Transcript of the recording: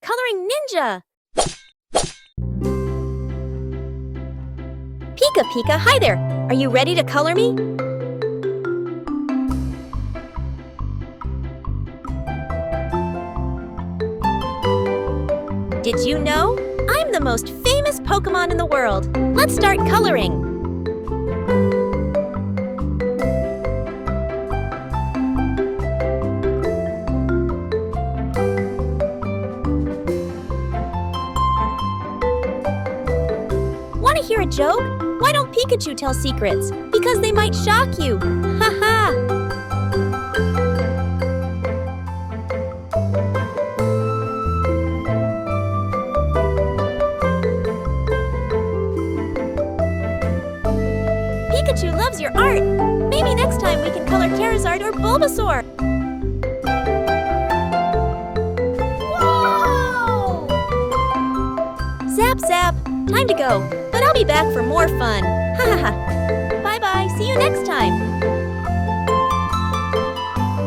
coloring ninja! Pika Pika, hi there! Are you ready to color me? Did you know? I'm the most famous Pokémon in the world. Let's start coloring. Want to hear a joke? Why don't Pikachu tell secrets? Because they might shock you. Ha ha! Pikachu loves your art. Maybe next time we can color Charizard or Bulbasaur. Whoa! Zap, zap. Time to go. But I'll be back for more fun. Ha ha ha. Bye-bye. See you next time.